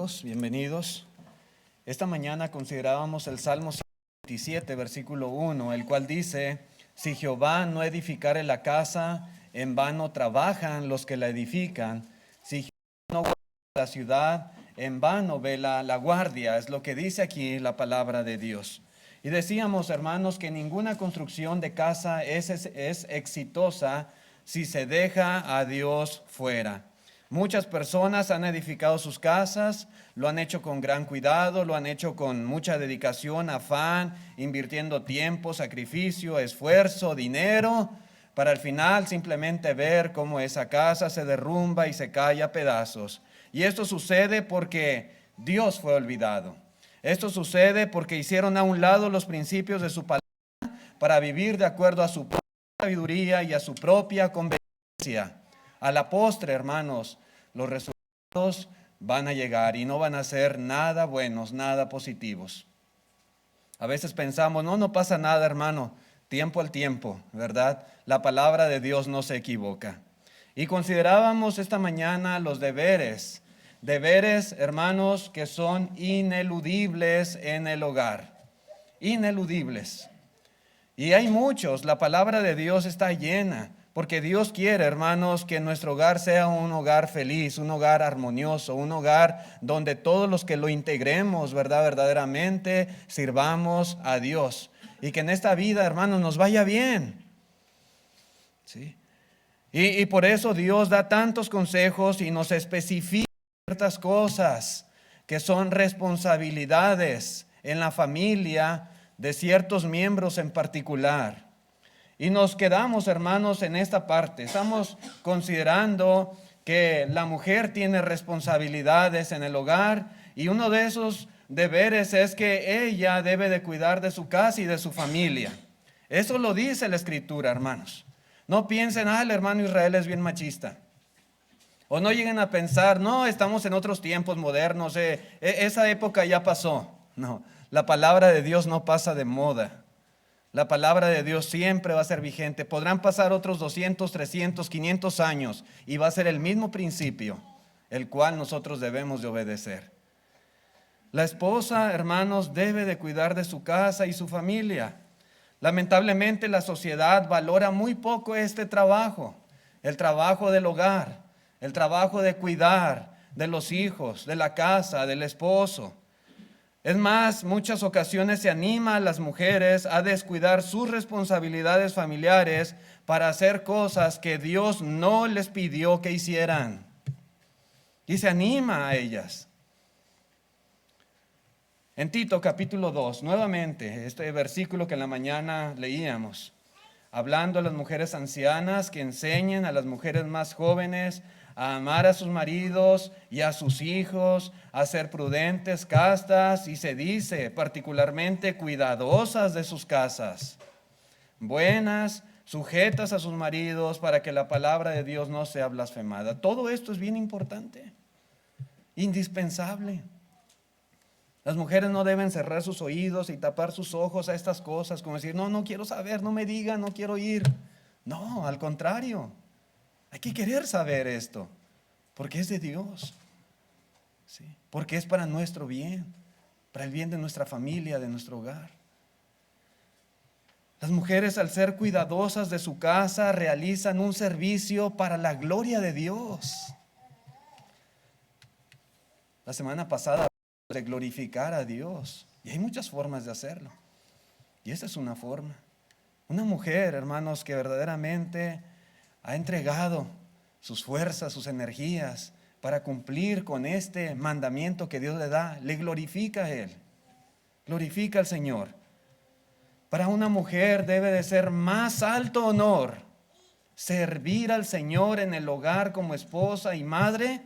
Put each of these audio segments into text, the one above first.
todos, bienvenidos. Esta mañana considerábamos el Salmo 27, versículo 1, el cual dice: si Jehová no edificare la casa, en vano trabajan los que la edifican. Si Jehová no guarda la ciudad, en vano vela la guardia. Es lo que dice aquí la palabra de Dios. Y decíamos, hermanos, que ninguna construcción de casa es exitosa si se deja a Dios fuera. Muchas personas han edificado sus casas, lo han hecho con gran cuidado, lo han hecho con mucha dedicación, afán, invirtiendo tiempo, sacrificio, esfuerzo, dinero, para al final simplemente ver cómo esa casa se derrumba y se cae a pedazos. Y esto sucede porque Dios fue olvidado. Esto sucede porque hicieron a un lado los principios de su palabra para vivir de acuerdo a su propia sabiduría y a su propia conveniencia. A la postre, hermanos, los resultados van a llegar y no van a ser nada buenos, nada positivos. A veces pensamos, no pasa nada, hermano, tiempo al tiempo, ¿verdad? La palabra de Dios no se equivoca. Y considerábamos esta mañana los deberes, hermanos, que son ineludibles en el hogar, ineludibles. Y hay muchos, la palabra de Dios está llena, porque Dios quiere, hermanos, que nuestro hogar sea un hogar feliz, un hogar armonioso, un hogar donde todos los que lo integremos, ¿verdad? Verdaderamente sirvamos a Dios. Y que en esta vida, hermanos, nos vaya bien. ¿Sí? Y por eso Dios da tantos consejos y nos especifica ciertas cosas que son responsabilidades en la familia de ciertos miembros en particular. Y nos quedamos, hermanos, en esta parte. Estamos considerando que la mujer tiene responsabilidades en el hogar y uno de esos deberes es que ella debe de cuidar de su casa y de su familia. Eso lo dice la Escritura, hermanos. No piensen, el hermano Israel es bien machista. O no lleguen a pensar, no, estamos en otros tiempos modernos, esa época ya pasó. No, la palabra de Dios no pasa de moda. La palabra de Dios siempre va a ser vigente. Podrán pasar otros 200, 300, 500 años y va a ser el mismo principio, el cual nosotros debemos de obedecer. La esposa, hermanos, debe de cuidar de su casa y su familia. Lamentablemente la sociedad valora muy poco este trabajo, el trabajo del hogar, el trabajo de cuidar de los hijos, de la casa, del esposo. Es más, muchas ocasiones se anima a las mujeres a descuidar sus responsabilidades familiares para hacer cosas que Dios no les pidió que hicieran. Y se anima a ellas. En Tito capítulo 2, nuevamente, este versículo que en la mañana leíamos, hablando a las mujeres ancianas que enseñen a las mujeres más jóvenes a amar a sus maridos y a sus hijos, a ser prudentes, castas, y se dice particularmente cuidadosas de sus casas, buenas, sujetas a sus maridos, para que la palabra de Dios no sea blasfemada. Todo esto es bien importante, indispensable. Las mujeres no deben cerrar sus oídos y tapar sus ojos a estas cosas, como decir, no quiero saber, no me digan, no quiero ir. No, al contrario. Hay que querer saber esto, porque es de Dios, ¿sí? Porque es para nuestro bien, para el bien de nuestra familia, de nuestro hogar. Las mujeres, al ser cuidadosas de su casa, realizan un servicio para la gloria de Dios. La semana pasada de glorificar a Dios, y hay muchas formas de hacerlo, y esta es una forma. Una mujer, hermanos, que verdaderamente ha entregado sus fuerzas, sus energías para cumplir con este mandamiento que Dios le da, le glorifica a Él, glorifica al Señor. Para una mujer debe de ser más alto honor servir al Señor en el hogar como esposa y madre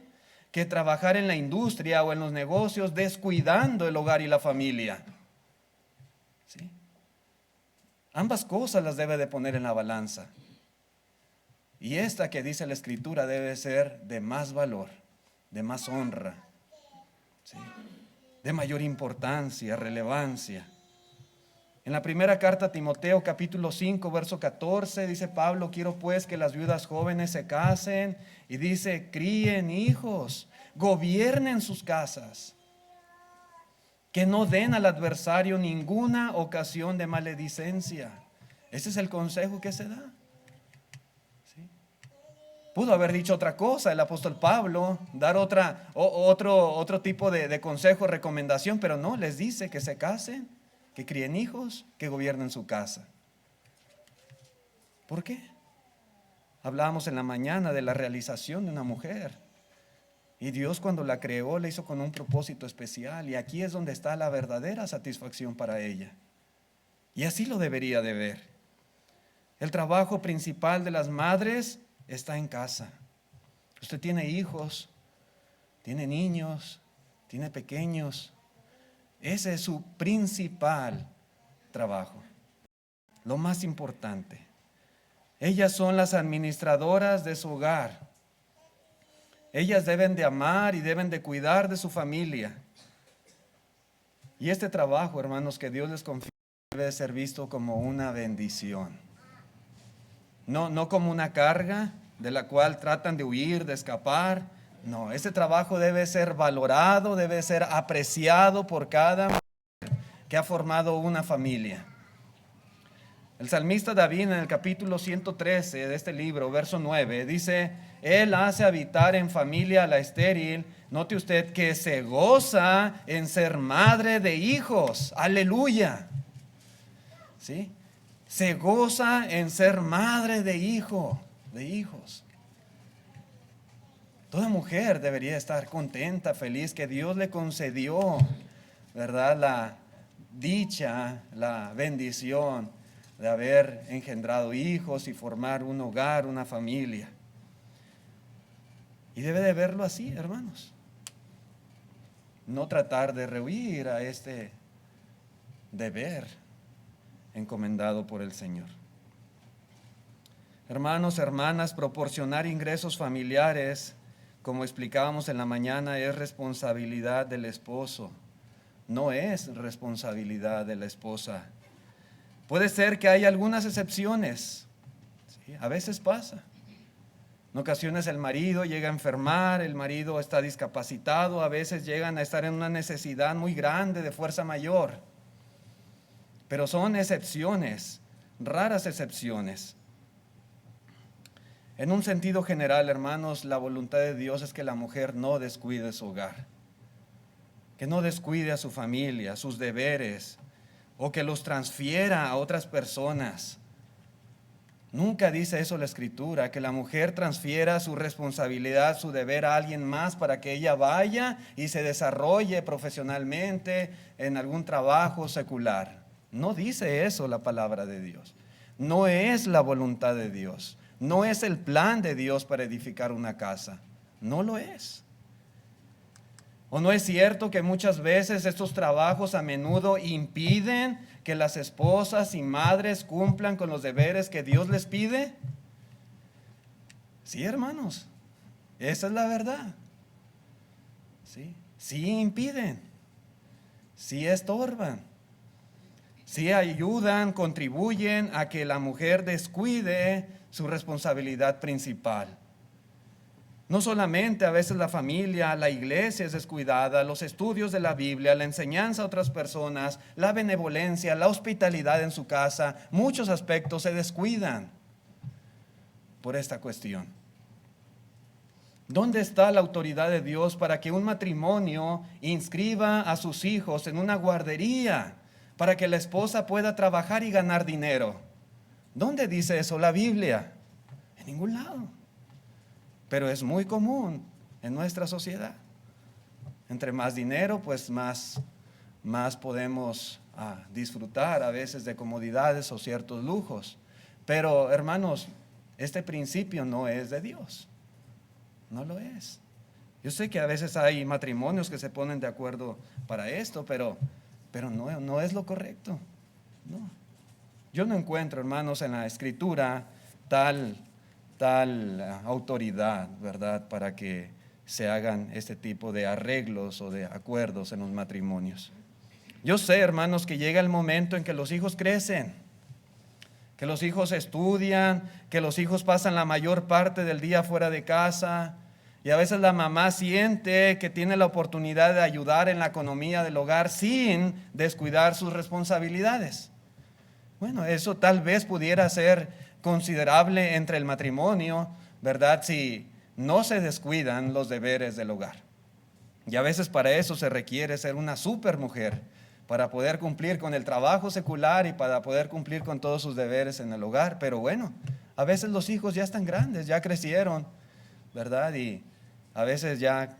que trabajar en la industria o en los negocios descuidando el hogar y la familia. ¿Sí? Ambas cosas las debe de poner en la balanza. Y esta que dice la Escritura debe ser de más valor, de más honra, ¿sí? De mayor importancia, relevancia. En la primera carta a Timoteo, capítulo 5, verso 14, dice Pablo: quiero pues que las viudas jóvenes se casen, y dice, críen hijos, gobiernen sus casas, que no den al adversario ninguna ocasión de maledicencia. Ese es el consejo que se da. ¿Sí? Pudo haber dicho otra cosa el apóstol Pablo, dar otro tipo de consejo, recomendación, pero no, les dice que se casen, que críen hijos, que gobiernen su casa. ¿Por qué? Hablábamos en la mañana de la realización de una mujer. Y Dios, cuando la creó, la hizo con un propósito especial. Y aquí es donde está la verdadera satisfacción para ella. Y así lo debería de ver. El trabajo principal de las madres está en casa. Usted tiene hijos, tiene niños, tiene pequeños. Ese es su principal trabajo. Lo más importante. Ellas son las administradoras de su hogar. Ellas deben de amar y deben de cuidar de su familia. Y este trabajo, hermanos, que Dios les confía, debe ser visto como una bendición. No como una carga de la cual tratan de huir, de escapar. No, este trabajo debe ser valorado, debe ser apreciado por cada mujer que ha formado una familia. El salmista David en el capítulo 113 de este libro, verso 9, dice: Él hace habitar en familia a la estéril. Note usted que se goza en ser madre de hijos. Aleluya. ¿Sí? Se goza en ser madre de hijos. Toda mujer debería estar contenta, feliz, que Dios le concedió, ¿verdad?, la dicha, la bendición de haber engendrado hijos y formar un hogar, una familia. Y debe de verlo así, hermanos. No tratar de rehuir a este deber encomendado por el Señor. Hermanos, hermanas, proporcionar ingresos familiares, como explicábamos en la mañana, es responsabilidad del esposo. No es responsabilidad de la esposa. Puede ser que haya algunas excepciones, ¿sí? A veces pasa. En ocasiones el marido llega a enfermar, el marido está discapacitado, a veces llegan a estar en una necesidad muy grande de fuerza mayor. Pero son excepciones, raras excepciones. En un sentido general, hermanos, la voluntad de Dios es que la mujer no descuide su hogar, que no descuide a su familia, sus deberes, o que los transfiera a otras personas. Nunca dice eso la Escritura, que la mujer transfiera su responsabilidad, su deber a alguien más para que ella vaya y se desarrolle profesionalmente en algún trabajo secular. No dice eso la palabra de Dios. No es la voluntad de Dios. No es el plan de Dios para edificar una casa. No lo es. ¿O no es cierto que muchas veces estos trabajos a menudo impiden que las esposas y madres cumplan con los deberes que Dios les pide? Sí, hermanos, esa es la verdad. Sí impiden, sí estorban, sí ayudan, contribuyen a que la mujer descuide su responsabilidad principal. No solamente a veces la familia, la iglesia es descuidada, los estudios de la Biblia, la enseñanza a otras personas, la benevolencia, la hospitalidad en su casa, muchos aspectos se descuidan por esta cuestión. ¿Dónde está la autoridad de Dios para que un matrimonio inscriba a sus hijos en una guardería para que la esposa pueda trabajar y ganar dinero? ¿Dónde dice eso la Biblia? En ningún lado. Pero es muy común en nuestra sociedad. Entre más dinero, pues más podemos disfrutar a veces de comodidades o ciertos lujos. Pero, hermanos, este principio no es de Dios. No lo es. Yo sé que a veces hay matrimonios que se ponen de acuerdo para esto, pero no es lo correcto. No. Yo no encuentro, hermanos, en la Escritura tal autoridad, ¿verdad?, para que se hagan este tipo de arreglos o de acuerdos en los matrimonios. Yo sé, hermanos, que llega el momento en que los hijos crecen, que los hijos estudian, que los hijos pasan la mayor parte del día fuera de casa, Y a veces la mamá siente que tiene la oportunidad de ayudar en la economía del hogar sin descuidar sus responsabilidades. Bueno, eso tal vez pudiera ser considerable entre el matrimonio, ¿verdad? Si no se descuidan los deberes del hogar. Y a veces para eso se requiere ser una supermujer, para poder cumplir con el trabajo secular y para poder cumplir con todos sus deberes en el hogar. Pero bueno, a veces los hijos ya están grandes, ya crecieron, ¿verdad? Y a veces ya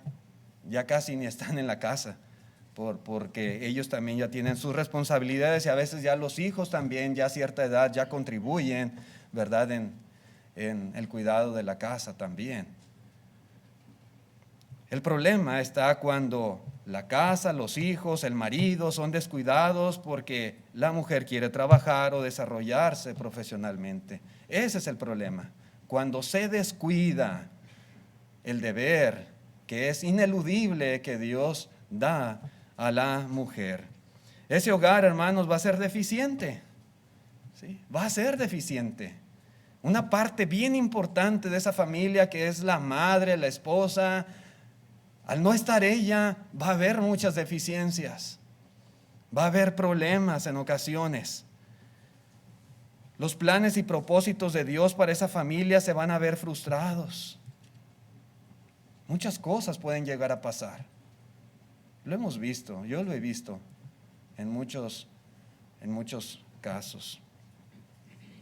casi ni están en la casa, porque ellos también ya tienen sus responsabilidades y a veces ya los hijos también, ya a cierta edad, ya contribuyen, ¿verdad? En el cuidado de la casa también. El problema está cuando la casa, los hijos, el marido son descuidados porque la mujer quiere trabajar o desarrollarse profesionalmente. Ese es el problema. Cuando se descuida el deber que es ineludible que Dios da a la mujer. Ese hogar, hermanos, va a ser deficiente. ¿Sí? Va a ser deficiente. Una parte bien importante de esa familia que es la madre, la esposa, al no estar ella, va a haber muchas deficiencias. Va a haber problemas en ocasiones. Los planes y propósitos de Dios para esa familia se van a ver frustrados. Muchas cosas pueden llegar a pasar. Lo hemos visto, yo lo he visto en muchos casos.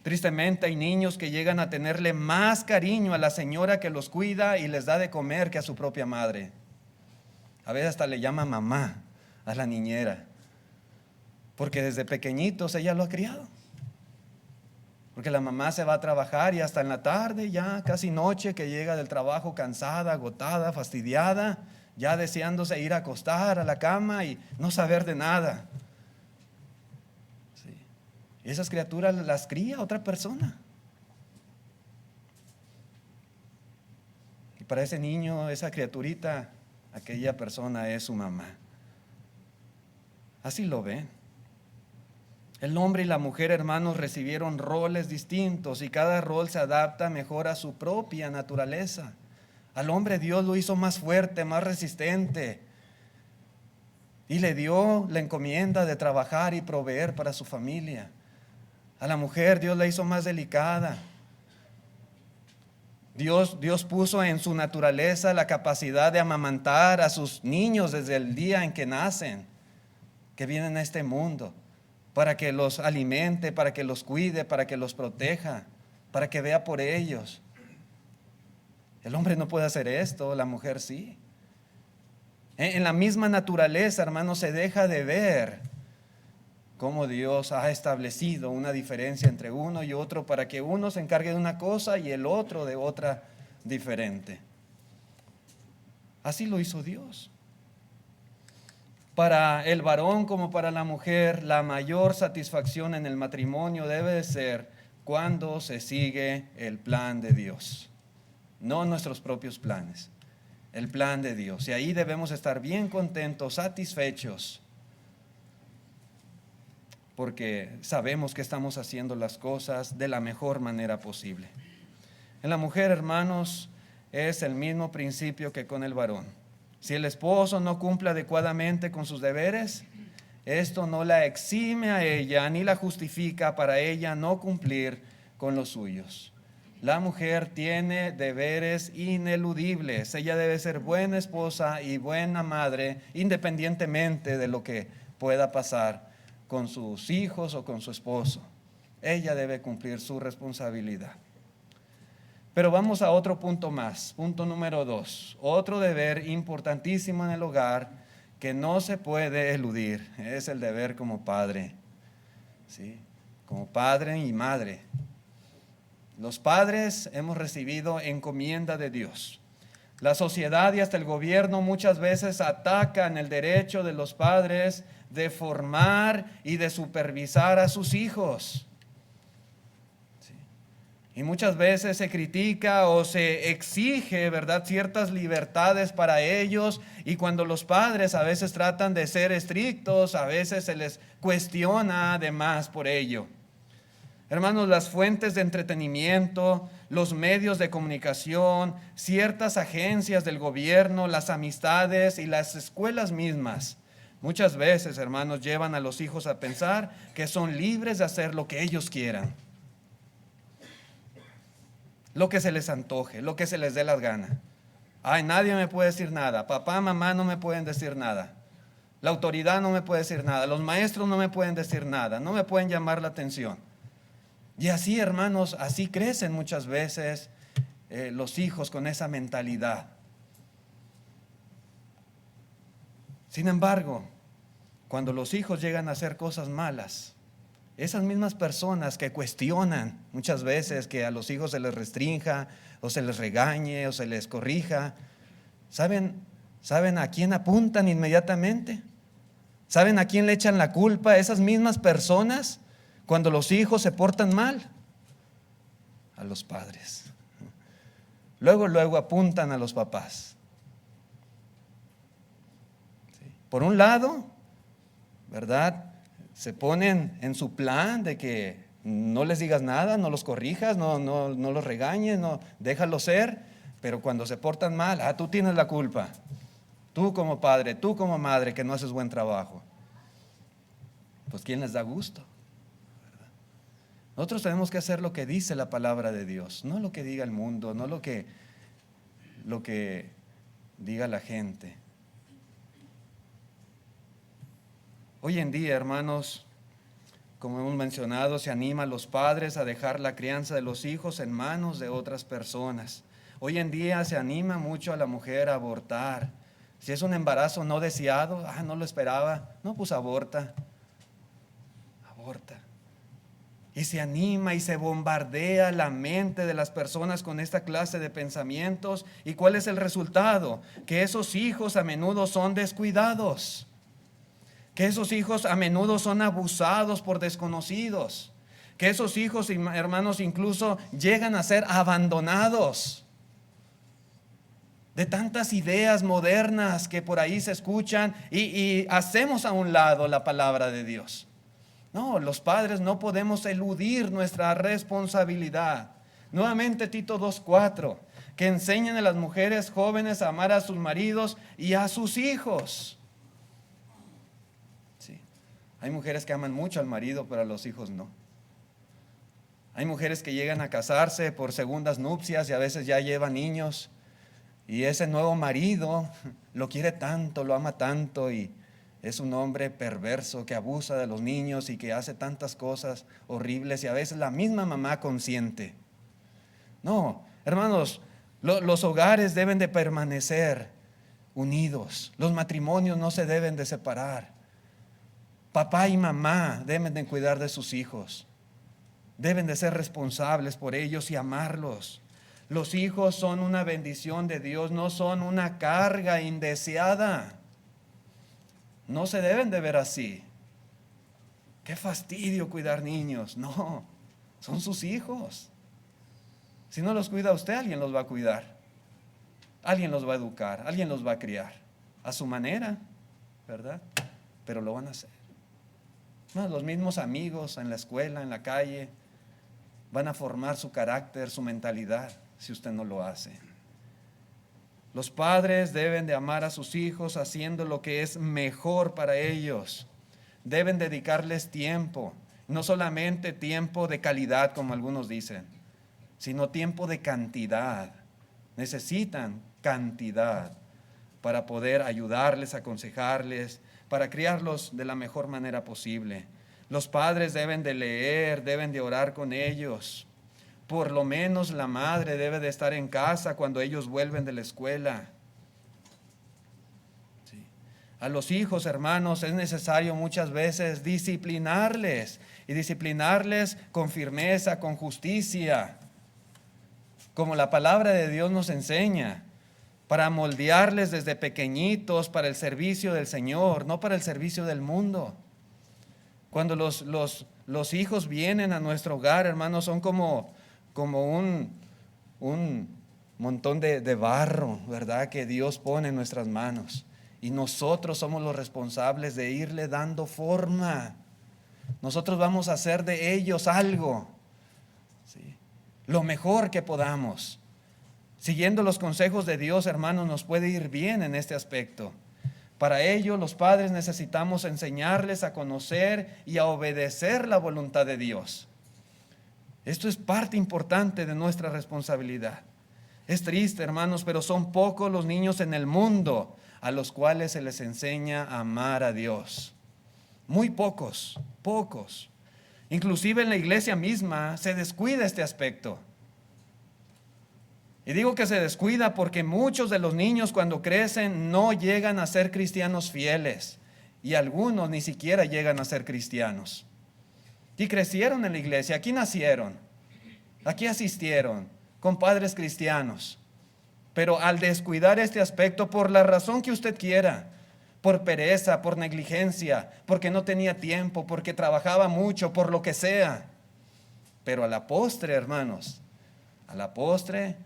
Tristemente hay niños que llegan a tenerle más cariño a la señora que los cuida y les da de comer que a su propia madre. A veces hasta le llama mamá a la niñera, porque desde pequeñitos ella lo ha criado. Porque la mamá se va a trabajar y hasta en la tarde, ya casi noche, que llega del trabajo cansada, agotada, fastidiada, ya deseándose ir a acostar a la cama y no saber de nada. Sí. Y esas criaturas las cría otra persona. Y para ese niño, esa criaturita, aquella persona es su mamá. Así lo ven. El hombre y la mujer, hermanos, recibieron roles distintos y cada rol se adapta mejor a su propia naturaleza. Al hombre Dios lo hizo más fuerte, más resistente y le dio la encomienda de trabajar y proveer para su familia. A la mujer Dios la hizo más delicada. Dios puso en su naturaleza la capacidad de amamantar a sus niños desde el día en que nacen, que vienen a este mundo, para que los alimente, para que los cuide, para que los proteja, para que vea por ellos. El hombre no puede hacer esto, la mujer sí. En la misma naturaleza, hermanos, se deja de ver cómo Dios ha establecido una diferencia entre uno y otro para que uno se encargue de una cosa y el otro de otra diferente. Así lo hizo Dios. Para el varón como para la mujer, la mayor satisfacción en el matrimonio debe de ser cuando se sigue el plan de Dios, no nuestros propios planes, el plan de Dios. Y ahí debemos estar bien contentos, satisfechos, porque sabemos que estamos haciendo las cosas de la mejor manera posible. En la mujer, hermanos, es el mismo principio que con el varón. Si el esposo no cumple adecuadamente con sus deberes, esto no la exime a ella ni la justifica para ella no cumplir con los suyos. La mujer tiene deberes ineludibles. Ella debe ser buena esposa y buena madre, independientemente de lo que pueda pasar con sus hijos o con su esposo. Ella debe cumplir su responsabilidad. Pero vamos a otro punto más, punto número 2. Otro deber importantísimo en el hogar que no se puede eludir es el deber como padre, ¿sí? Como padre y madre. Los padres hemos recibido encomienda de Dios. La sociedad y hasta el gobierno muchas veces atacan el derecho de los padres de formar y de supervisar a sus hijos. Y muchas veces se critica o se exige, ¿verdad?, ciertas libertades para ellos. Y cuando los padres a veces tratan de ser estrictos, a veces se les cuestiona además por ello. Hermanos, las fuentes de entretenimiento, los medios de comunicación, ciertas agencias del gobierno, las amistades y las escuelas mismas, muchas veces, hermanos, llevan a los hijos a pensar que son libres de hacer lo que ellos quieran, lo que se les antoje, lo que se les dé la gana. Ay, nadie me puede decir nada, papá, mamá no me pueden decir nada, la autoridad no me puede decir nada, los maestros no me pueden decir nada, no me pueden llamar la atención. Y así, hermanos, así crecen muchas veces los hijos con esa mentalidad. Sin embargo, cuando los hijos llegan a hacer cosas malas, esas mismas personas que cuestionan muchas veces que a los hijos se les restrinja o se les regañe o se les corrija, ¿saben a quién apuntan inmediatamente? ¿Saben a quién le echan la culpa a esas mismas personas cuando los hijos se portan mal? A los padres. Luego apuntan a los papás. ¿Sí? Por un lado, ¿verdad? Se ponen en su plan de que no les digas nada, no los corrijas, no los regañes, no, déjalos ser, pero cuando se portan mal, tú tienes la culpa. Tú como padre, tú como madre que no haces buen trabajo. Pues ¿quién les da gusto? ¿Verdad? Nosotros tenemos que hacer lo que dice la palabra de Dios, no lo que diga el mundo, no lo que diga la gente. Hoy en día, hermanos, como hemos mencionado, se anima a los padres a dejar la crianza de los hijos en manos de otras personas. Hoy en día se anima mucho a la mujer a abortar. Si es un embarazo no deseado, no lo esperaba, no, pues aborta. Y se anima y se bombardea la mente de las personas con esta clase de pensamientos. ¿Y cuál es el resultado? Que esos hijos a menudo son descuidados. Que esos hijos a menudo son abusados por desconocidos. Que esos hijos, hermanos, incluso llegan a ser abandonados. De tantas ideas modernas que por ahí se escuchan y hacemos a un lado la palabra de Dios. No, los padres no podemos eludir nuestra responsabilidad. Nuevamente Tito 2:4, que enseñen a las mujeres jóvenes a amar a sus maridos y a sus hijos. Sí, hay mujeres que aman mucho al marido, pero a los hijos no. Hay mujeres que llegan a casarse por segundas nupcias y a veces ya llevan niños. Y ese nuevo marido lo quiere tanto, lo ama tanto y es un hombre perverso que abusa de los niños y que hace tantas cosas horribles y a veces la misma mamá consiente. No, hermanos, los hogares deben de permanecer unidos. Los matrimonios no se deben de separar. Papá y mamá deben de cuidar de sus hijos. Deben de ser responsables por ellos y amarlos. Los hijos son una bendición de Dios, no son una carga indeseada. No se deben de ver así. Qué fastidio cuidar niños. No, son sus hijos. Si no los cuida usted, alguien los va a cuidar. Alguien los va a educar, alguien los va a criar. A su manera, ¿verdad? Pero lo van a hacer. No, los mismos amigos en la escuela, en la calle, van a formar su carácter, su mentalidad, si usted no lo hace. Los padres deben de amar a sus hijos haciendo lo que es mejor para ellos. Deben dedicarles tiempo, no solamente tiempo de calidad como algunos dicen, sino tiempo de cantidad. Necesitan cantidad para poder ayudarles, aconsejarles, para criarlos de la mejor manera posible. Los padres deben de leer, deben de orar con ellos. Por lo menos la madre debe de estar en casa cuando ellos vuelven de la escuela. Sí. A los hijos, hermanos, es necesario muchas veces disciplinarles y disciplinarles con firmeza, con justicia, como la palabra de Dios nos enseña, para moldearles desde pequeñitos para el servicio del Señor, no para el servicio del mundo. Cuando los hijos vienen a nuestro hogar, hermanos, son como un montón de barro, ¿verdad? Que Dios pone en nuestras manos. Y nosotros somos los responsables de irle dando forma. Nosotros vamos a hacer de ellos algo. ¿Sí? lo mejor que podamos. Siguiendo los consejos de Dios, hermanos, nos puede ir bien en este aspecto. Para ello, los padres necesitamos enseñarles a conocer y a obedecer la voluntad de Dios. Esto es parte importante de nuestra responsabilidad. Es triste, hermanos, pero son pocos los niños en el mundo a los cuales se les enseña a amar a Dios. Muy pocos, pocos. Inclusive en la iglesia misma se descuida este aspecto. Y digo que se descuida porque muchos de los niños cuando crecen no llegan a ser cristianos fieles. Y algunos ni siquiera llegan a ser cristianos. Y crecieron en la iglesia, aquí nacieron, aquí asistieron, con padres cristianos. Pero al descuidar este aspecto, por la razón que usted quiera, por pereza, por negligencia, porque no tenía tiempo, porque trabajaba mucho, por lo que sea. Pero a la postre, hermanos, a la postre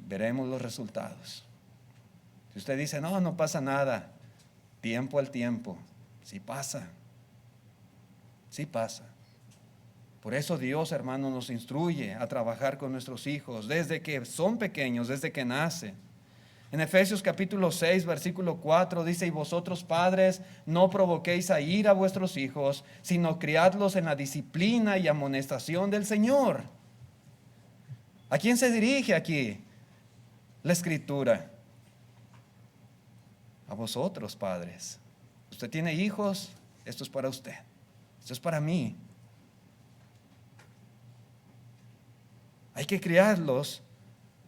veremos los resultados. Si usted dice, no, no pasa nada, tiempo al tiempo, sí pasa. Sí pasa. Por eso Dios, hermanos, nos instruye a trabajar con nuestros hijos desde que son pequeños, desde que nacen. En Efesios capítulo 6, versículo 4 dice, y vosotros padres no provoquéis a ira a vuestros hijos, sino criadlos en la disciplina y amonestación del Señor. ¿A quién se dirige aquí la Escritura? A vosotros, padres. Usted tiene hijos, esto es para usted. Esto es para mí. Hay que criarlos,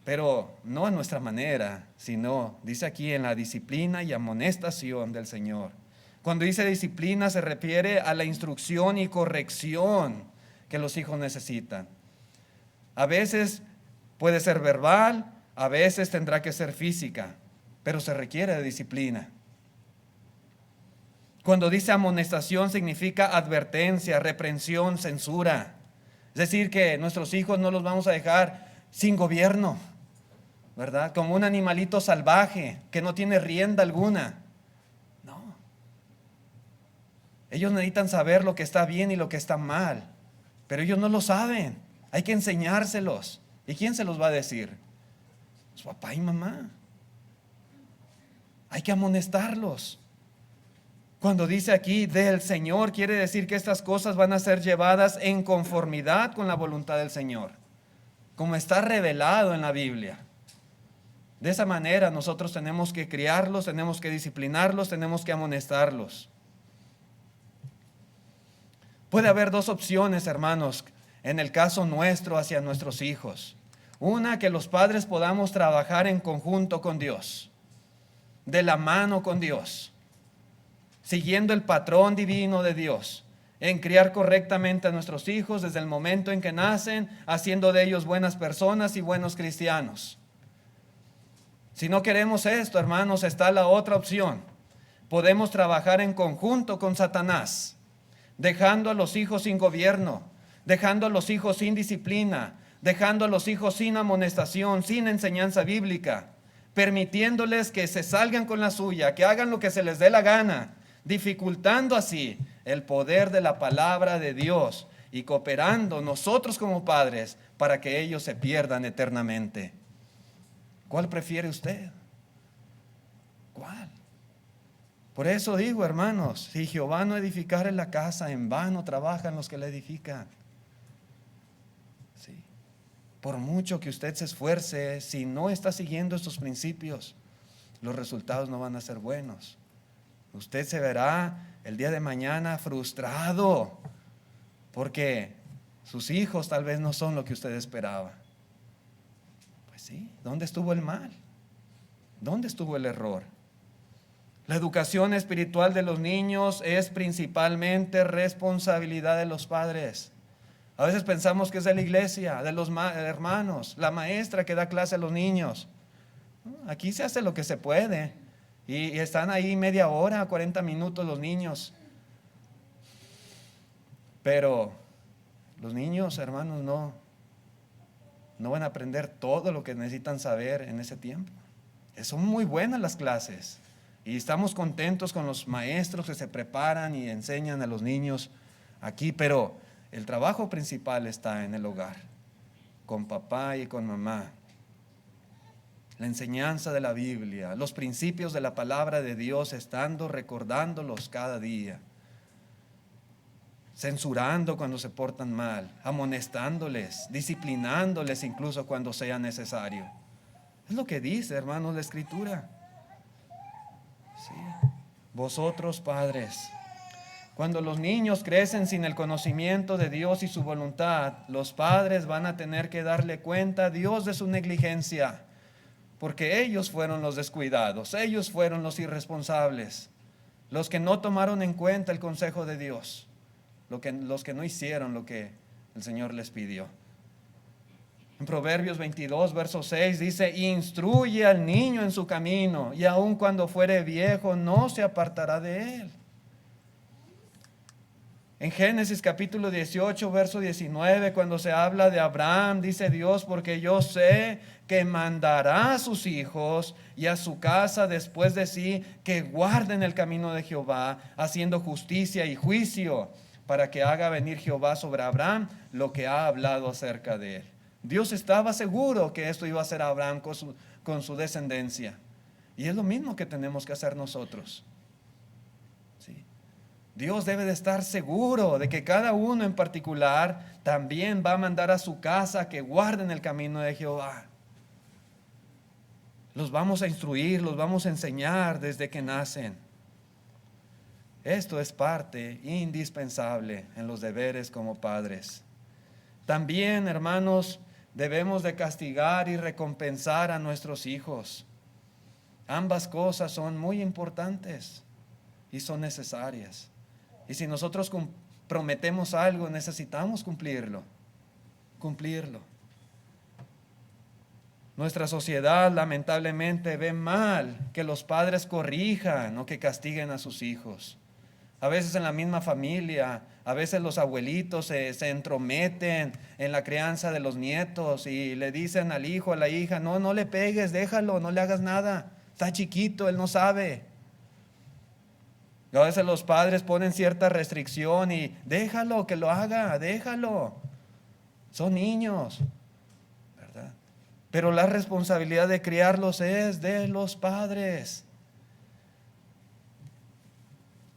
pero no a nuestra manera, sino, dice aquí, en la disciplina y amonestación del Señor. Cuando dice disciplina se refiere a la instrucción y corrección que los hijos necesitan. A veces puede ser verbal, a veces tendrá que ser física, pero se requiere de disciplina. Cuando dice amonestación significa advertencia, reprensión, censura. Es decir, que nuestros hijos no los vamos a dejar sin gobierno, ¿verdad? Como un animalito salvaje que no tiene rienda alguna. No. Ellos necesitan saber lo que está bien y lo que está mal, pero ellos no lo saben. Hay que enseñárselos. ¿Y quién se los va a decir? Su papá y mamá. Hay que amonestarlos. Cuando dice aquí del Señor, quiere decir que estas cosas van a ser llevadas en conformidad con la voluntad del Señor, como está revelado en la Biblia. De esa manera nosotros tenemos que criarlos, tenemos que disciplinarlos, tenemos que amonestarlos. Puede haber dos opciones, hermanos, en el caso nuestro hacia nuestros hijos. Una, que los padres podamos trabajar en conjunto con Dios, de la mano con Dios, siguiendo el patrón divino de Dios, en criar correctamente a nuestros hijos desde el momento en que nacen, haciendo de ellos buenas personas y buenos cristianos. Si no queremos esto, hermanos, está la otra opción. Podemos trabajar en conjunto con Satanás, dejando a los hijos sin gobierno, dejando a los hijos sin disciplina, dejando a los hijos sin amonestación, sin enseñanza bíblica, permitiéndoles que se salgan con la suya, que hagan lo que se les dé la gana, dificultando así el poder de la palabra de Dios y cooperando nosotros como padres para que ellos se pierdan eternamente. ¿Cuál prefiere usted? ¿Cuál? Por eso digo, hermanos, si Jehová no edificare la casa, en vano trabajan los que la edifican. Sí. Por mucho que usted se esfuerce, si no está siguiendo estos principios, los resultados no van a ser buenos. Usted se verá el día de mañana frustrado porque sus hijos tal vez no son lo que usted esperaba. Pues sí, ¿dónde estuvo el mal? ¿Dónde estuvo el error? La educación espiritual de los niños es principalmente responsabilidad de los padres. A veces pensamos que es de la iglesia, de los hermanos, la maestra que da clase a los niños. Aquí se hace lo que se puede. Y están ahí media hora, 40 minutos los niños. Pero los niños, hermanos, no van a aprender todo lo que necesitan saber en ese tiempo. Son muy buenas las clases. Y estamos contentos con los maestros que se preparan y enseñan a los niños aquí. Pero el trabajo principal está en el hogar. con papá y con mamá. La enseñanza de la Biblia, los principios de la palabra de Dios, estando recordándolos cada día. Censurando cuando se portan mal, amonestándoles, disciplinándoles incluso cuando sea necesario. Es lo que dice, hermanos, la Escritura. Sí. Vosotros, padres, cuando los niños crecen sin el conocimiento de Dios y su voluntad, los padres van a tener que darle cuenta a Dios de su negligencia, porque ellos fueron los descuidados, ellos fueron los irresponsables, los que no tomaron en cuenta el consejo de Dios, los que no hicieron lo que el Señor les pidió. En Proverbios 22, verso 6 dice: instruye al niño en su camino, y aun cuando fuere viejo no se apartará de él. En Génesis capítulo 18, verso 19, cuando se habla de Abraham, dice Dios: porque yo sé que mandará a sus hijos y a su casa después de sí, que guarden el camino de Jehová, haciendo justicia y juicio, para que haga venir Jehová sobre Abraham lo que ha hablado acerca de él. Dios estaba seguro que esto iba a ser Abraham con su descendencia. Y es lo mismo que tenemos que hacer nosotros. ¿Sí? Dios debe de estar seguro de que cada uno en particular también va a mandar a su casa que guarden el camino de Jehová. Los vamos a instruir, los vamos a enseñar desde que nacen. Esto es parte indispensable en los deberes como padres. También, hermanos, debemos de castigar y recompensar a nuestros hijos. Ambas cosas son muy importantes y son necesarias. Y si nosotros prometemos algo, necesitamos cumplirlo. Nuestra sociedad lamentablemente ve mal que los padres corrijan o que castiguen a sus hijos. A veces en la misma familia, a veces los abuelitos se entrometen en la crianza de los nietos y le dicen al hijo, a la hija: no le pegues, déjalo, no le hagas nada, está chiquito, él no sabe. Y a veces los padres ponen cierta restricción y déjalo que lo haga, déjalo, son niños, ¿verdad? Pero la responsabilidad de criarlos es de los padres.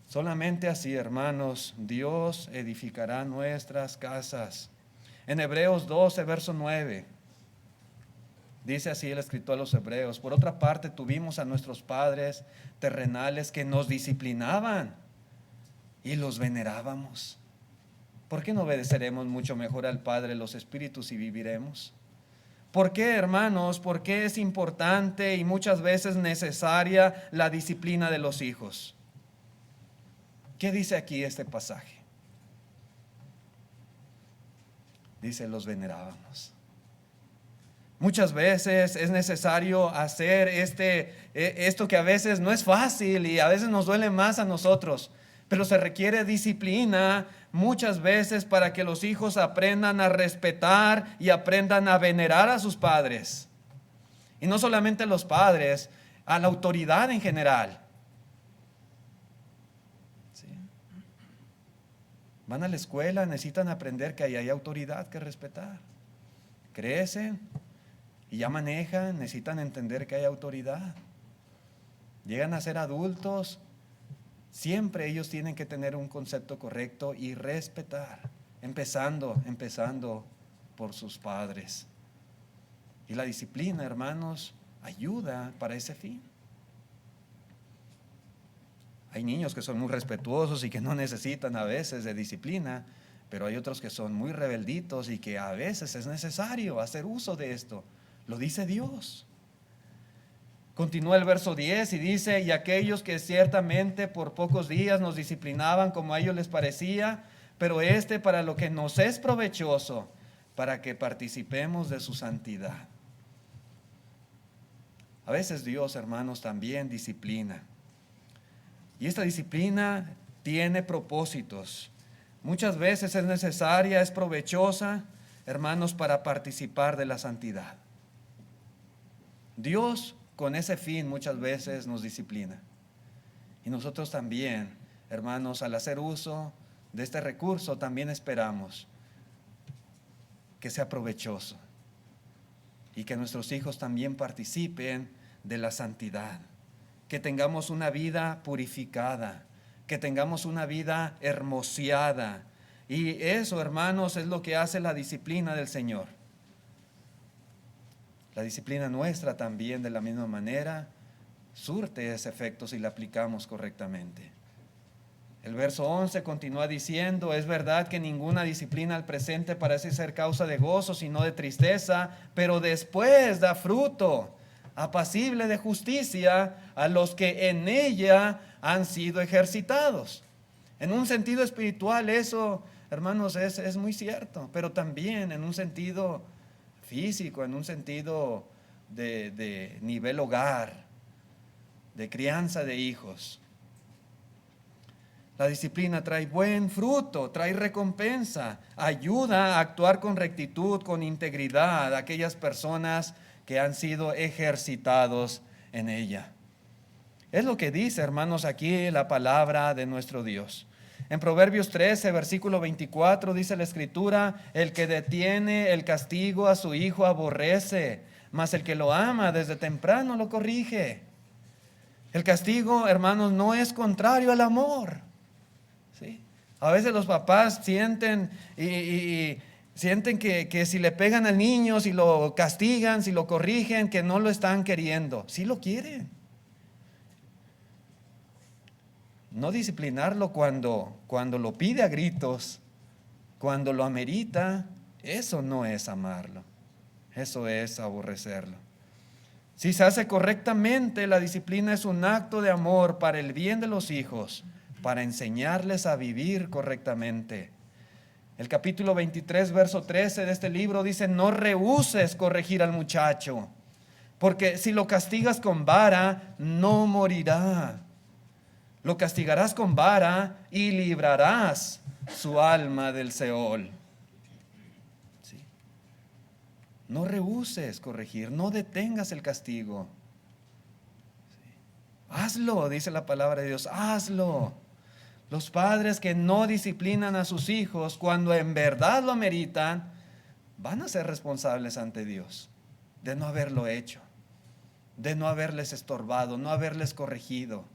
Solamente así, hermanos, Dios edificará nuestras casas. En Hebreos 12, verso 9, dice así el escritor a los hebreos: por otra parte, tuvimos a nuestros padres terrenales que nos disciplinaban y los venerábamos. ¿Por qué no obedeceremos mucho mejor al Padre de los Espíritus y viviremos? ¿Por qué, hermanos? ¿Por qué es importante y muchas veces necesaria la disciplina de los hijos? ¿Qué dice aquí este pasaje? Dice: los venerábamos. Muchas veces es necesario hacer esto que a veces no es fácil y a veces nos duele más a nosotros, pero se requiere disciplina muchas veces para que los hijos aprendan a respetar y aprendan a venerar a sus padres. Y no solamente los padres, a la autoridad en general. Van a la escuela, necesitan aprender que ahí hay autoridad que respetar. Crecen y ya manejan, necesitan entender que hay autoridad. Llegan a ser adultos, siempre ellos tienen que tener un concepto correcto y respetar, empezando por sus padres. Y la disciplina, hermanos, ayuda para ese fin. Hay niños que son muy respetuosos y que no necesitan a veces de disciplina, pero hay otros que son muy rebelditos y que a veces es necesario hacer uso de esto. Lo dice Dios. Continúa el verso 10 y dice: y aquellos que ciertamente por pocos días nos disciplinaban como a ellos les parecía, pero para lo que nos es provechoso, para que participemos de su santidad. A veces Dios, hermanos, también disciplina. Y esta disciplina tiene propósitos. Muchas veces es necesaria, es provechosa, hermanos, para participar de la santidad. Dios con ese fin muchas veces nos disciplina. Y nosotros también, hermanos, al hacer uso de este recurso, también esperamos que sea provechoso, y que nuestros hijos también participen de la santidad, que tengamos una vida purificada, que tengamos una vida hermoseada. Y eso, hermanos, es lo que hace la disciplina del Señor. La disciplina nuestra también, de la misma manera, surte ese efecto si la aplicamos correctamente. El verso 11 continúa diciendo: es verdad que ninguna disciplina al presente parece ser causa de gozo, sino de tristeza, pero después da fruto, apacible de justicia a los que en ella han sido ejercitados. En un sentido espiritual eso, hermanos, es muy cierto, pero también en un sentido físico, en un sentido de nivel hogar, de crianza de hijos. La disciplina trae buen fruto, trae recompensa, ayuda a actuar con rectitud, con integridad a aquellas personas que han sido ejercitados en ella. Es lo que dice, hermanos, aquí la palabra de nuestro Dios. En Proverbios 13, versículo 24, dice la Escritura: el que detiene el castigo a su hijo aborrece, mas el que lo ama desde temprano lo corrige. El castigo, hermanos, no es contrario al amor. ¿Sí? A veces los papás sienten sienten que si le pegan al niño, si lo castigan, si lo corrigen, que no lo están queriendo. Sí lo quieren. No disciplinarlo cuando lo pide a gritos, cuando lo amerita, eso no es amarlo. Eso es aborrecerlo. Si se hace correctamente, la disciplina es un acto de amor para el bien de los hijos, para enseñarles a vivir correctamente. El capítulo 23, verso 13 de este libro dice: no rehúses corregir al muchacho, porque si lo castigas con vara, no morirá. Lo castigarás con vara y librarás su alma del Seol. ¿Sí? No rehúses corregir, no detengas el castigo. ¿Sí? Hazlo, dice la palabra de Dios, hazlo. Los padres que no disciplinan a sus hijos cuando en verdad lo meritan, van a ser responsables ante Dios de no haberlo hecho, de no haberles estorbado, no haberles corregido.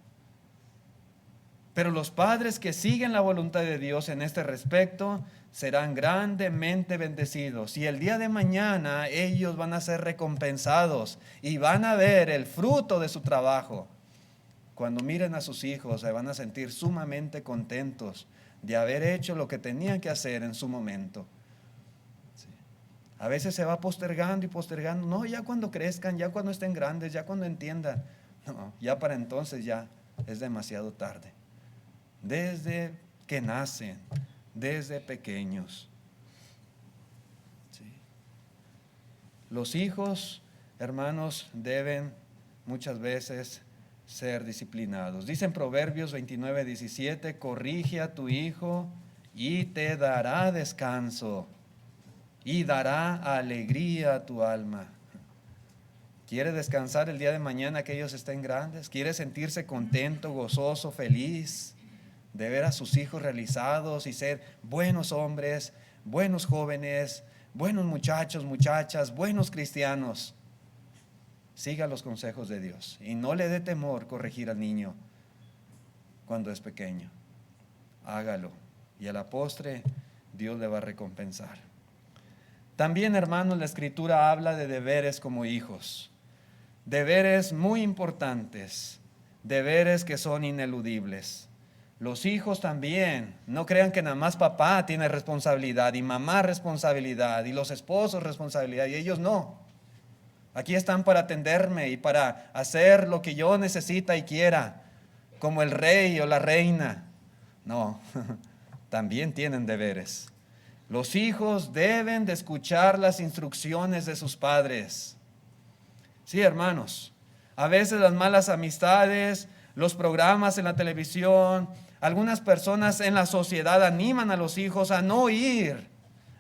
Pero los padres que siguen la voluntad de Dios en este respecto serán grandemente bendecidos. Y el día de mañana ellos van a ser recompensados y van a ver el fruto de su trabajo. Cuando miren a sus hijos, se van a sentir sumamente contentos de haber hecho lo que tenían que hacer en su momento. Sí. A veces se va postergando y postergando. No, ya cuando crezcan, ya cuando estén grandes, ya cuando entiendan. No, ya para entonces ya es demasiado tarde. Desde que nacen, desde pequeños. Sí. Los hijos, hermanos, deben muchas veces ser disciplinados. Dice en Proverbios 29, 17: corrige a tu hijo y te dará descanso y dará alegría a tu alma. ¿Quiere descansar el día de mañana que ellos estén grandes? ¿Quiere sentirse contento, gozoso, feliz de ver a sus hijos realizados y ser buenos hombres, buenos jóvenes, buenos muchachos, muchachas, buenos cristianos? Siga los consejos de Dios y no le dé temor corregir al niño cuando es pequeño. Hágalo y a la postre Dios le va a recompensar. También, hermanos, la Escritura habla de deberes como hijos, deberes muy importantes, deberes que son ineludibles. Los hijos también, no crean que nada más papá tiene responsabilidad y mamá responsabilidad y los esposos responsabilidad y ellos no. Aquí están para atenderme y para hacer lo que yo necesita y quiera, como el rey o la reina. No, también tienen deberes. Los hijos deben de escuchar las instrucciones de sus padres. Sí, hermanos, a veces las malas amistades, los programas en la televisión, algunas personas en la sociedad animan a los hijos a no oír,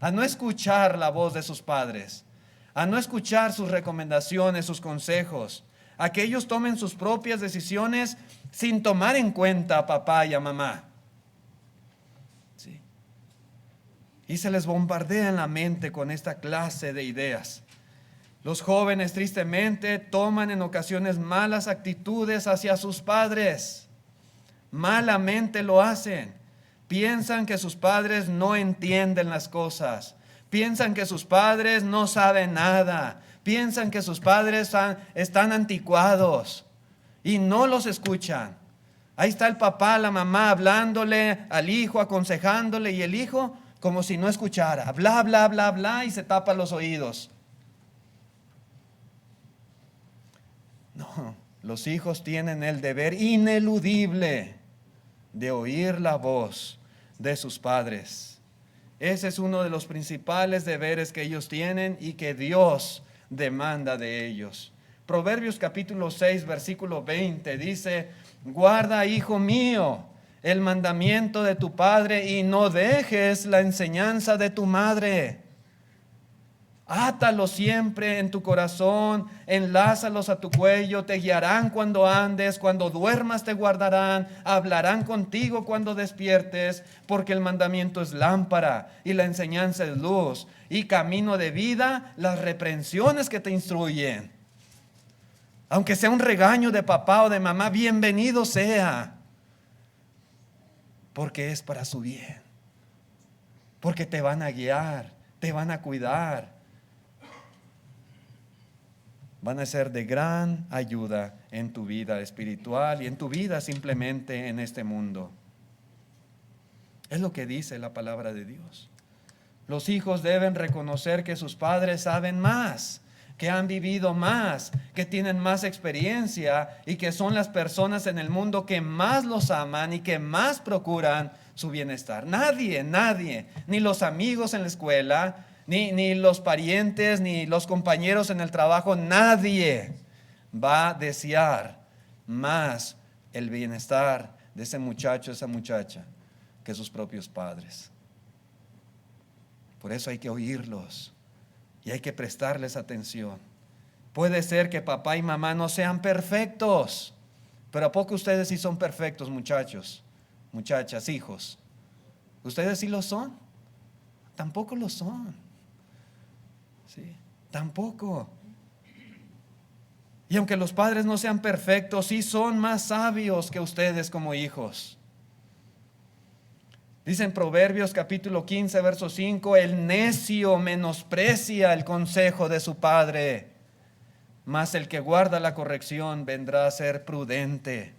a no escuchar la voz de sus padres, a no escuchar sus recomendaciones, sus consejos, a que ellos tomen sus propias decisiones sin tomar en cuenta a papá y a mamá. ¿Sí? Y se les bombardea en la mente con esta clase de ideas. Los jóvenes tristemente toman en ocasiones malas actitudes hacia sus padres. Malamente lo hacen. Piensan que sus padres no entienden las cosas. Piensan que sus padres no saben nada. Piensan que sus padres están anticuados y no los escuchan. Ahí está el papá, la mamá hablándole al hijo, aconsejándole, y el hijo como si no escuchara. Bla, bla, bla, bla, y se tapa los oídos. No, los hijos tienen el deber ineludible de oír la voz de sus padres. Ese es uno de los principales deberes que ellos tienen y que Dios demanda de ellos. Proverbios capítulo 6, versículo 20 dice: guarda, hijo mío, el mandamiento de tu padre y no dejes la enseñanza de tu madre. Átalos siempre en tu corazón, enlázalos a tu cuello, te guiarán cuando andes, cuando duermas te guardarán, hablarán contigo cuando despiertes, porque el mandamiento es lámpara y la enseñanza es luz, y camino de vida las reprensiones que te instruyen. Aunque sea un regaño de papá o de mamá, bienvenido sea, porque es para su bien, porque te van a guiar, te van a cuidar. Van a ser de gran ayuda en tu vida espiritual y en tu vida simplemente en este mundo. Es lo que dice la palabra de Dios. Los hijos deben reconocer que sus padres saben más, que han vivido más, que tienen más experiencia y que son las personas en el mundo que más los aman y que más procuran su bienestar. Nadie, ni los amigos en la escuela, ni los parientes, ni los compañeros en el trabajo, nadie va a desear más el bienestar de ese muchacho, esa muchacha, que sus propios padres. Por eso hay que oírlos y hay que prestarles atención. Puede ser que papá y mamá no sean perfectos, pero ¿a poco ustedes sí son perfectos, muchachos, muchachas, hijos? ¿Ustedes sí lo son? Tampoco lo son. Sí, tampoco. Y aunque los padres no sean perfectos, sí son más sabios que ustedes como hijos. Dice en Proverbios capítulo 15, verso 5, el necio menosprecia el consejo de su padre, mas el que guarda la corrección vendrá a ser prudente.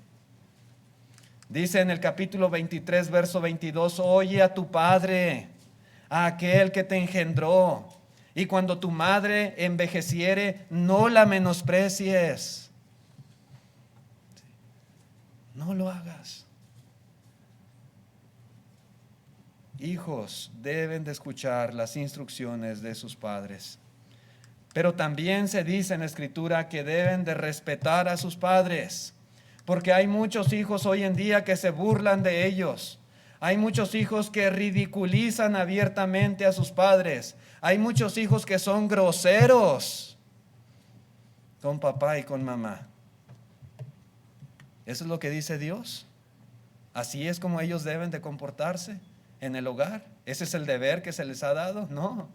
Dice en el capítulo 23, verso 22, oye a tu padre, a aquel que te engendró, y cuando tu madre envejeciere, no la menosprecies. No lo hagas. Hijos deben de escuchar las instrucciones de sus padres. Pero también se dice en la Escritura que deben de respetar a sus padres, porque hay muchos hijos hoy en día que se burlan de ellos. Hay muchos hijos que ridiculizan abiertamente a sus padres. Hay muchos hijos que son groseros con papá y con mamá. ¿Eso es lo que dice Dios? ¿Así es como ellos deben de comportarse en el hogar? ¿Ese es el deber que se les ha dado? No,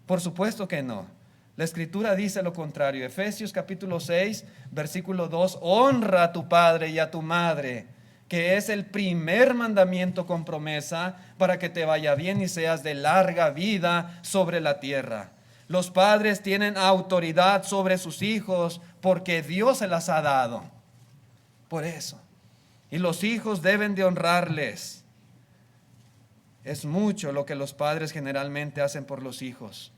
por supuesto que no. La Escritura dice lo contrario. Efesios capítulo 6, versículo 2, honra a tu padre y a tu madre, que es el primer mandamiento con promesa para que te vaya bien y seas de larga vida sobre la tierra. Los padres tienen autoridad sobre sus hijos porque Dios se las ha dado. Por eso. Y los hijos deben de honrarles. Es mucho lo que los padres generalmente hacen por los hijos,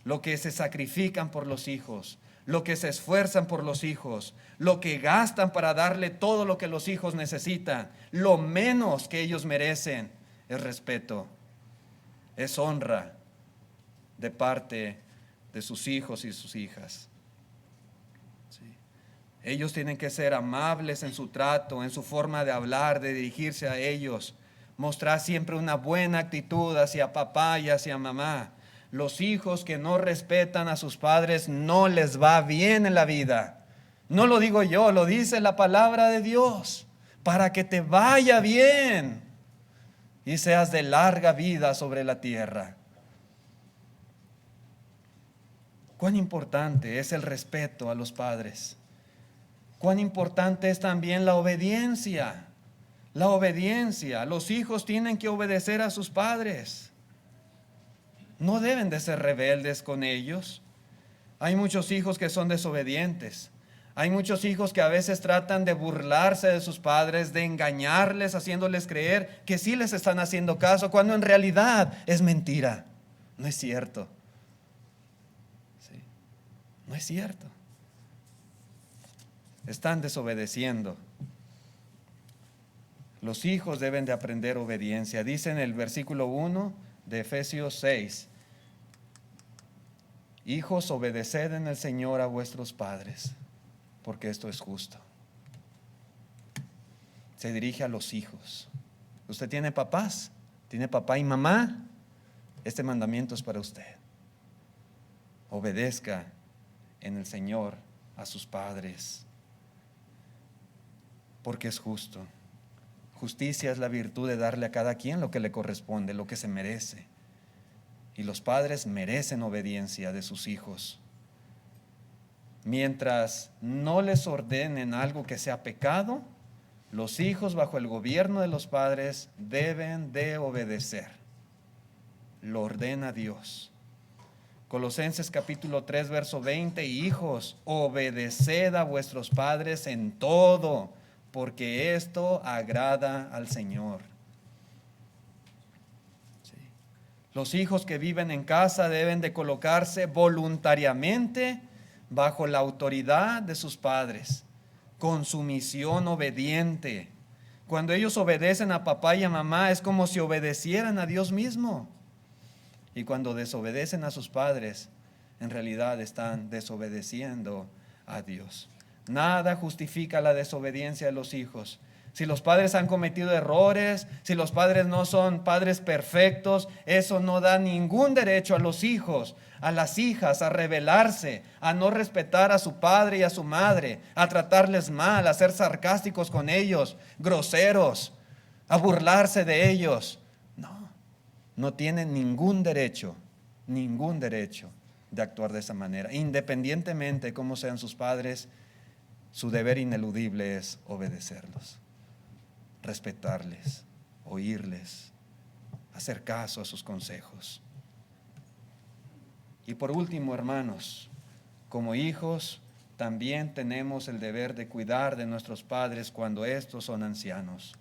lo que se sacrifican por los hijos, lo que se esfuerzan por los hijos, lo que gastan para darle todo lo que los hijos necesitan. Lo menos que ellos merecen es respeto, es honra de parte de sus hijos y sus hijas. Sí. Ellos tienen que ser amables en su trato, en su forma de hablar, de dirigirse a ellos, mostrar siempre una buena actitud hacia papá y hacia mamá. Los hijos que no respetan a sus padres no les va bien en la vida. No lo digo yo, lo dice la palabra de Dios, para que te vaya bien y seas de larga vida sobre la tierra. Cuán importante es el respeto a los padres. Cuán importante es también la obediencia. La obediencia. Los hijos tienen que obedecer a sus padres. No deben de ser rebeldes con ellos. Hay muchos hijos que son desobedientes. Hay muchos hijos que a veces tratan de burlarse de sus padres, de engañarles, haciéndoles creer que sí les están haciendo caso, cuando en realidad es mentira. No es cierto. ¿Sí? No es cierto. Están desobedeciendo. Los hijos deben de aprender obediencia. Dice en el versículo 1 de Efesios 6, hijos, obedeced en el Señor a vuestros padres, porque esto es justo. Se dirige a los hijos. ¿Usted tiene papás? ¿Tiene papá y mamá? Este mandamiento es para usted. Obedezca en el Señor a sus padres, porque es justo. Justicia es la virtud de darle a cada quien lo que le corresponde, lo que se merece. Y los padres merecen obediencia de sus hijos. Mientras no les ordenen algo que sea pecado, los hijos bajo el gobierno de los padres deben de obedecer. Lo ordena Dios. Colosenses capítulo 3, verso 20, hijos, obedeced a vuestros padres en todo, porque esto agrada al Señor. Sí. Los hijos que viven en casa deben de colocarse voluntariamente bajo la autoridad de sus padres, con sumisión obediente. Cuando ellos obedecen a papá y a mamá, es como si obedecieran a Dios mismo. Y cuando desobedecen a sus padres, en realidad están desobedeciendo a Dios. Nada justifica la desobediencia de los hijos. Si los padres han cometido errores, si los padres no son padres perfectos, eso no da ningún derecho a los hijos, a las hijas, a rebelarse, a no respetar a su padre y a su madre, a tratarles mal, a ser sarcásticos con ellos, groseros, a burlarse de ellos. No tienen ningún derecho de actuar de esa manera. Independientemente de cómo sean sus padres, su deber ineludible es obedecerlos, respetarles, oírles, hacer caso a sus consejos. Y por último, hermanos, como hijos, también tenemos el deber de cuidar de nuestros padres cuando estos son ancianos.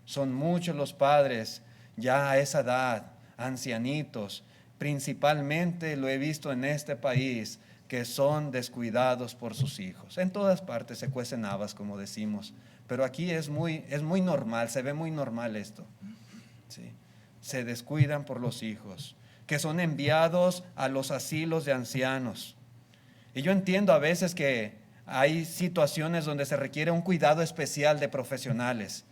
Son muchos los padres ya a esa edad, ancianitos, principalmente lo he visto en este país, que son descuidados por sus hijos. En todas partes se cuecen habas, como decimos, pero aquí es muy normal, se ve muy normal esto. ¿Sí? Se descuidan por los hijos, que son enviados a los asilos de ancianos. Y yo entiendo a veces que hay situaciones donde se requiere un cuidado especial de profesionales,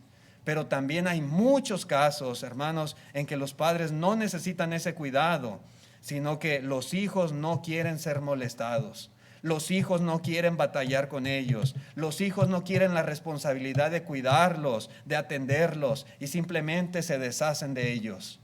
pero también hay muchos casos, hermanos, en que los padres no necesitan ese cuidado, sino que los hijos no quieren ser molestados. Los hijos no quieren batallar con ellos. Los hijos no quieren la responsabilidad de cuidarlos, de atenderlos, y simplemente se deshacen de ellos.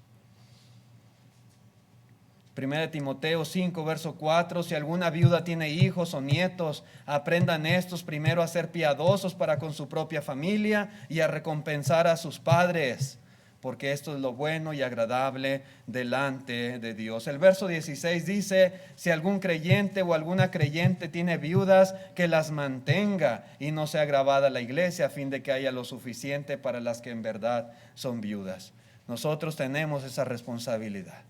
1 Timoteo 5, verso 4, si alguna viuda tiene hijos o nietos, aprendan estos primero a ser piadosos para con su propia familia y a recompensar a sus padres, porque esto es lo bueno y agradable delante de Dios. El verso 16 dice, si algún creyente o alguna creyente tiene viudas, que las mantenga y no sea agravada la iglesia, a fin de que haya lo suficiente para las que en verdad son viudas. Nosotros tenemos esa responsabilidad.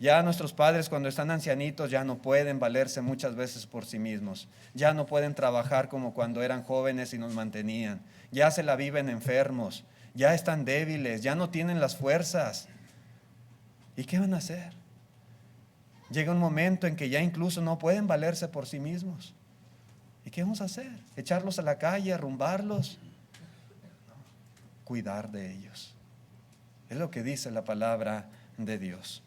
Ya nuestros padres, cuando están ancianitos, ya no pueden valerse muchas veces por sí mismos. Ya no pueden trabajar como cuando eran jóvenes y nos mantenían. Ya se la viven enfermos. Ya están débiles. Ya no tienen las fuerzas. ¿Y qué van a hacer? Llega un momento en que ya incluso no pueden valerse por sí mismos. ¿Y qué vamos a hacer? ¿Echarlos a la calle, arrumbarlos? No. Cuidar de ellos. Es lo que dice la palabra de Dios.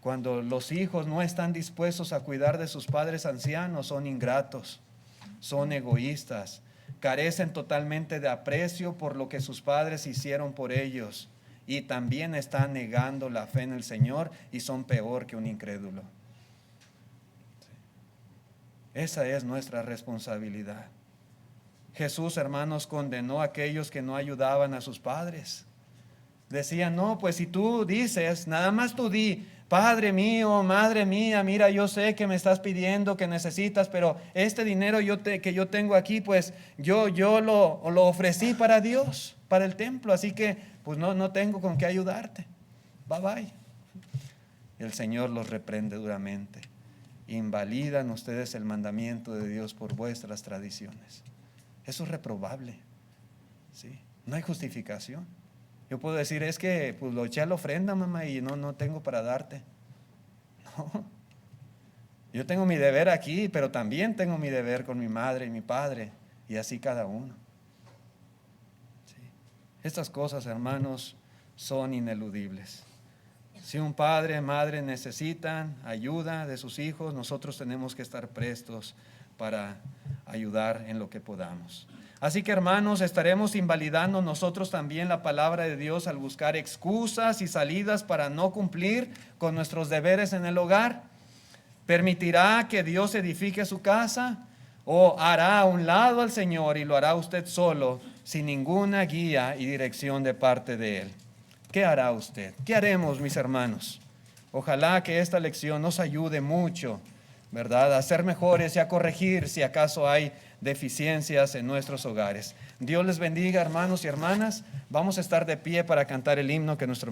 Cuando los hijos no están dispuestos a cuidar de sus padres ancianos, son ingratos, son egoístas, carecen totalmente de aprecio por lo que sus padres hicieron por ellos, y también están negando la fe en el Señor y son peor que un incrédulo. Esa es nuestra responsabilidad. Jesús, hermanos, condenó a aquellos que no ayudaban a sus padres. Decían, no, pues si tú dices, nada más tú di, Padre mío, Madre mía, mira, yo sé que me estás pidiendo, que necesitas, pero este dinero que yo tengo aquí, pues yo lo ofrecí para Dios, para el templo, así que pues no tengo con qué ayudarte. Bye bye. El Señor los reprende duramente. Invalidan ustedes el mandamiento de Dios por vuestras tradiciones. Eso es reprobable, ¿sí? No hay justificación. Yo puedo decir, es que pues lo eché a la ofrenda, mamá, y no tengo para darte. No. Yo tengo mi deber aquí, pero también tengo mi deber con mi madre y mi padre, y así cada uno. ¿Sí? Estas cosas, hermanos, son ineludibles. Si un padre, madre necesitan ayuda de sus hijos, nosotros tenemos que estar prestos para ayudar en lo que podamos. Así que, hermanos, estaremos invalidando nosotros también la palabra de Dios al buscar excusas y salidas para no cumplir con nuestros deberes en el hogar. ¿Permitirá que Dios edifique su casa? ¿O hará a un lado al Señor y lo hará usted solo, sin ninguna guía y dirección de parte de Él? ¿Qué hará usted? ¿Qué haremos, mis hermanos? Ojalá que esta lección nos ayude mucho, ¿verdad?, a ser mejores y a corregir si acaso hay deficiencias en nuestros hogares. Dios les bendiga, hermanos y hermanas. Vamos a estar de pie para cantar el himno que nuestro